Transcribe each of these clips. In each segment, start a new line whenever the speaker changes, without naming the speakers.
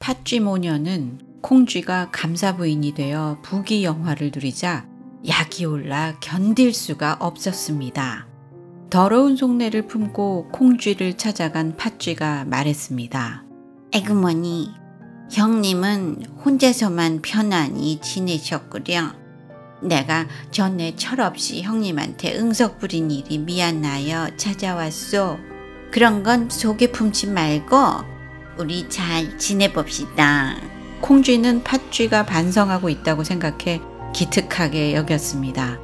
팥쥐 모녀는 콩쥐가 감사 부인이 되어 부귀영화를 누리자 약이 올라 견딜 수가 없었습니다. 더러운 속내를 품고 콩쥐를 찾아간 팥쥐가 말했습니다.
에그머니, 형님은 혼자서만 편안히 지내셨구려. 내가 전에 철없이 형님한테 응석 부린 일이 미안하여 찾아왔소. 그런 건 속에 품지 말고 우리 잘 지내봅시다.
콩쥐는 팥쥐가 반성하고 있다고 생각해 기특하게 여겼습니다.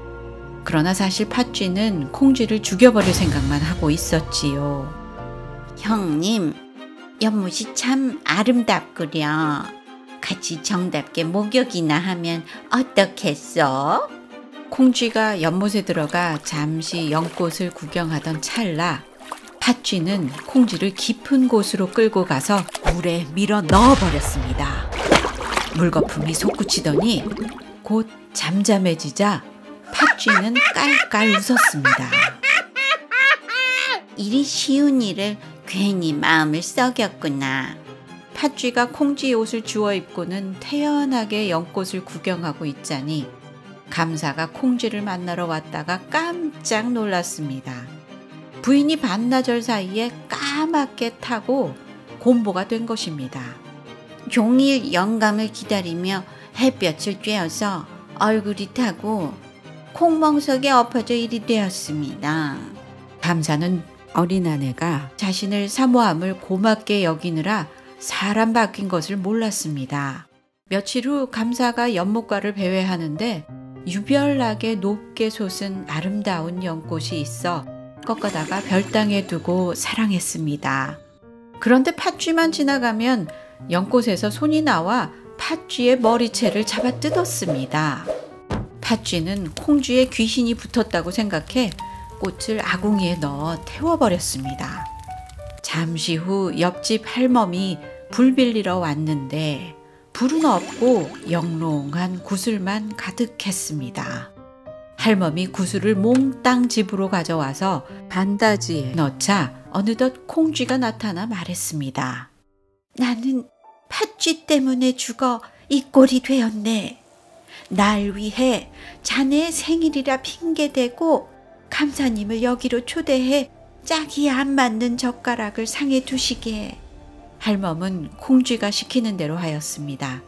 그러나 사실 팥쥐는 콩쥐를 죽여버릴 생각만 하고 있었지요.
형님, 연못이 참 아름답구려. 같이 정답게 목욕이나 하면 어떻겠어?
콩쥐가 연못에 들어가 잠시 연꽃을 구경하던 찰나 팥쥐는 콩쥐를 깊은 곳으로 끌고 가서 물에 밀어 넣어버렸습니다. 물거품이 솟구치더니 곧 잠잠해지자 팥쥐는 깔깔 웃었습니다.
이리 쉬운 일을 괜히 마음을 썩였구나.
팥쥐가 콩쥐 옷을 주워 입고는 태연하게 연꽃을 구경하고 있자니 감사가 콩쥐를 만나러 왔다가 깜짝 놀랐습니다. 부인이 반나절 사이에 까맣게 타고 곰보가 된 것입니다.
종일 영감을 기다리며 햇볕을 쬐어서 얼굴이 타고 콩멍석에 엎어져 일이 되었습니다.
감사는 어린 아내가 자신을 사모함을 고맙게 여기느라 사람 바뀐 것을 몰랐습니다. 며칠 후 감사가 연못가를 배회하는데 유별나게 높게 솟은 아름다운 연꽃이 있어 꺾어다가 별당에 두고 사랑했습니다. 그런데 팥쥐만 지나가면 연꽃에서 손이 나와 팥쥐의 머리채를 잡아 뜯었습니다. 팥쥐는 콩쥐에 귀신이 붙었다고 생각해 꽃을 아궁이에 넣어 태워버렸습니다. 잠시 후 옆집 할멈이 불 빌리러 왔는데 불은 없고 영롱한 구슬만 가득했습니다. 할멈이 구슬을 몽땅 집으로 가져와서 반다지에 넣자 어느덧 콩쥐가 나타나 말했습니다.
나는 팥쥐 때문에 죽어 이 꼴이 되었네. 날 위해 자네의 생일이라 핑계대고 감사님을 여기로 초대해 짝이 안 맞는 젓가락을 상에 두시게.
할멈은 콩쥐가 시키는 대로 하였습니다.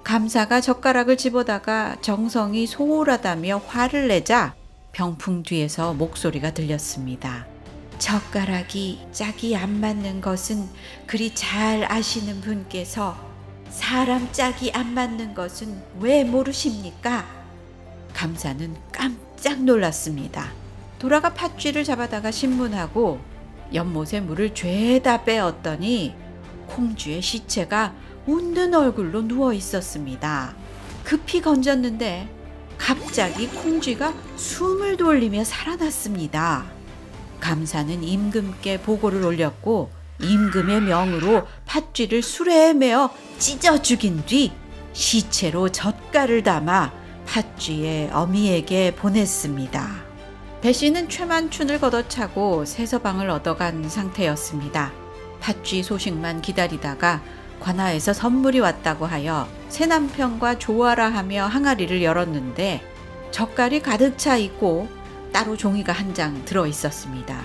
감사가 젓가락을 집어다가 정성이 소홀하다며 화를 내자 병풍 뒤에서 목소리가 들렸습니다.
젓가락이 짝이 안 맞는 것은 그리 잘 아시는 분께서 사람 짝이 안 맞는 것은 왜 모르십니까?
감사는 깜짝 놀랐습니다. 돌아가 팥쥐를 잡아다가 신문하고 연못에 물을 죄다 빼었더니 콩쥐의 시체가 웃는 얼굴로 누워 있었습니다. 급히 건졌는데 갑자기 콩쥐가 숨을 돌리며 살아났습니다. 감사는 임금께 보고를 올렸고 임금의 명으로 팥쥐를 수레에 메어 찢어 죽인 뒤 시체로 젓갈을 담아 팥쥐의 어미에게 보냈습니다. 배씨는 최만춘을 걷어차고 새서방을 얻어간 상태였습니다. 팥쥐 소식만 기다리다가 관아에서 선물이 왔다고 하여 새남편과 조화라 하며 항아리를 열었는데 젓갈이 가득 차 있고 따로 종이가 한 장 들어 있었습니다.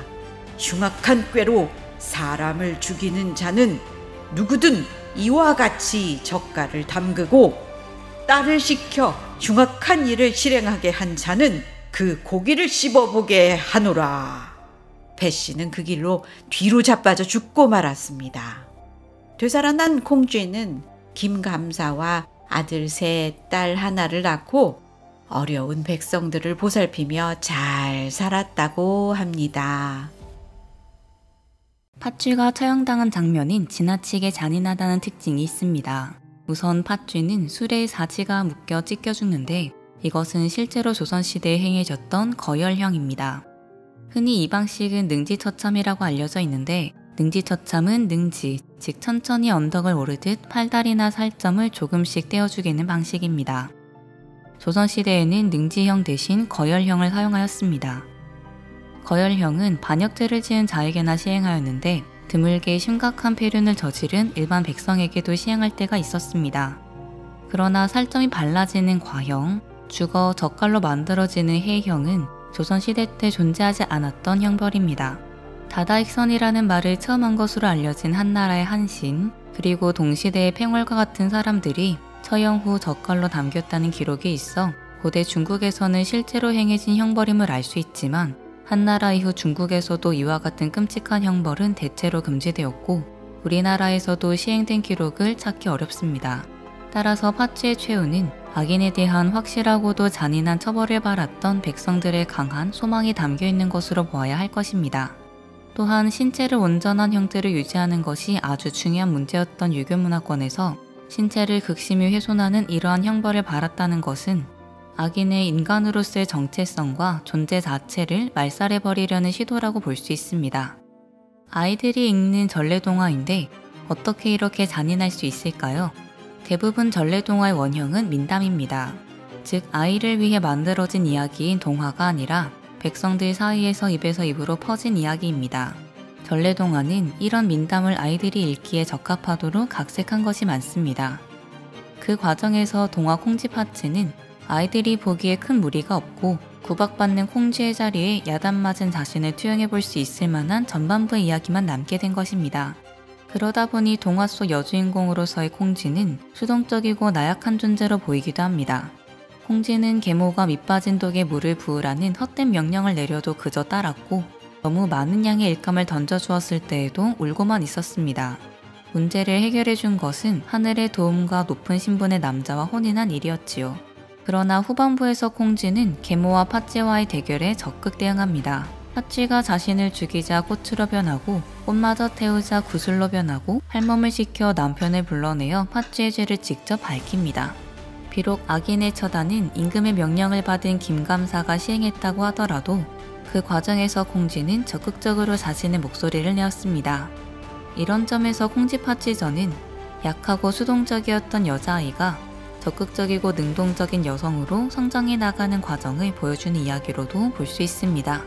흉악한 꾀로 사람을 죽이는 자는 누구든 이와 같이 젓갈을 담그고 딸을 시켜 흉악한 일을 실행하게 한 자는 그 고기를 씹어보게 하노라. 배씨는 그 길로 뒤로 자빠져 죽고 말았습니다. 되살아난 콩쥐는 김감사와 아들 셋, 딸 하나를 낳고 어려운 백성들을 보살피며 잘 살았다고 합니다.
팥쥐가 처형당한 장면은 지나치게 잔인하다는 특징이 있습니다. 우선 팥쥐는 수레에 사지가 묶여 찢겨 죽는데 이것은 실제로 조선시대에 행해졌던 거열형입니다. 흔히 이 방식은 능지처참이라고 알려져 있는데 능지처참은 능지, 즉 천천히 언덕을 오르듯 팔다리나 살점을 조금씩 떼어주기는 방식입니다. 조선시대에는 능지형 대신 거열형을 사용하였습니다. 거열형은 반역죄를 지은 자에게나 시행하였는데 드물게 심각한 폐륜을 저지른 일반 백성에게도 시행할 때가 있었습니다. 그러나 살점이 발라지는 과형, 죽어 젓갈로 만들어지는 해형은 조선시대 때 존재하지 않았던 형벌입니다. 다다익선이라는 말을 처음 한 것으로 알려진 한나라의 한신, 그리고 동시대의 팽월과 같은 사람들이 처형 후 젓갈로 담겼다는 기록이 있어 고대 중국에서는 실제로 행해진 형벌임을 알 수 있지만 한나라 이후 중국에서도 이와 같은 끔찍한 형벌은 대체로 금지되었고 우리나라에서도 시행된 기록을 찾기 어렵습니다. 따라서 파쥐의 최후는 악인에 대한 확실하고도 잔인한 처벌을 받았던 백성들의 강한 소망이 담겨 있는 것으로 보아야 할 것입니다. 또한 신체를 온전한 형태로 유지하는 것이 아주 중요한 문제였던 유교 문화권에서 신체를 극심히 훼손하는 이러한 형벌을 받았다는 것은 악인의 인간으로서의 정체성과 존재 자체를 말살해버리려는 시도라고 볼 수 있습니다. 아이들이 읽는 전래동화인데 어떻게 이렇게 잔인할 수 있을까요? 대부분 전래동화의 원형은 민담입니다. 즉 아이를 위해 만들어진 이야기인 동화가 아니라 백성들 사이에서 입에서 입으로 퍼진 이야기입니다. 전래동화는 이런 민담을 아이들이 읽기에 적합하도록 각색한 것이 많습니다. 그 과정에서 동화 콩쥐 파츠는 아이들이 보기에 큰 무리가 없고 구박받는 콩쥐의 자리에 야단 맞은 자신을 투영해 볼 수 있을 만한 전반부의 이야기만 남게 된 것입니다. 그러다 보니 동화 속 여주인공으로서의 콩쥐는 수동적이고 나약한 존재로 보이기도 합니다. 콩쥐는 계모가 밑빠진 독에 물을 부으라는 헛된 명령을 내려도 그저 따랐고 너무 많은 양의 일감을 던져주었을 때에도 울고만 있었습니다. 문제를 해결해 준 것은 하늘의 도움과 높은 신분의 남자와 혼인한 일이었지요. 그러나 후반부에서 콩쥐는 계모와 파쥐와의 대결에 적극 대응합니다. 파쥐가 자신을 죽이자 꽃으로 변하고 꽃마저 태우자 구슬로 변하고 할멈을 시켜 남편을 불러내어 파쥐의 죄를 직접 밝힙니다. 비록 악인의 처단은 임금의 명령을 받은 김감사가 시행했다고 하더라도 그 과정에서 콩쥐는 적극적으로 자신의 목소리를 내었습니다. 이런 점에서 콩쥐파쥐전은 약하고 수동적이었던 여자아이가 적극적이고 능동적인 여성으로 성장해 나가는 과정을 보여주는 이야기로도 볼 수 있습니다.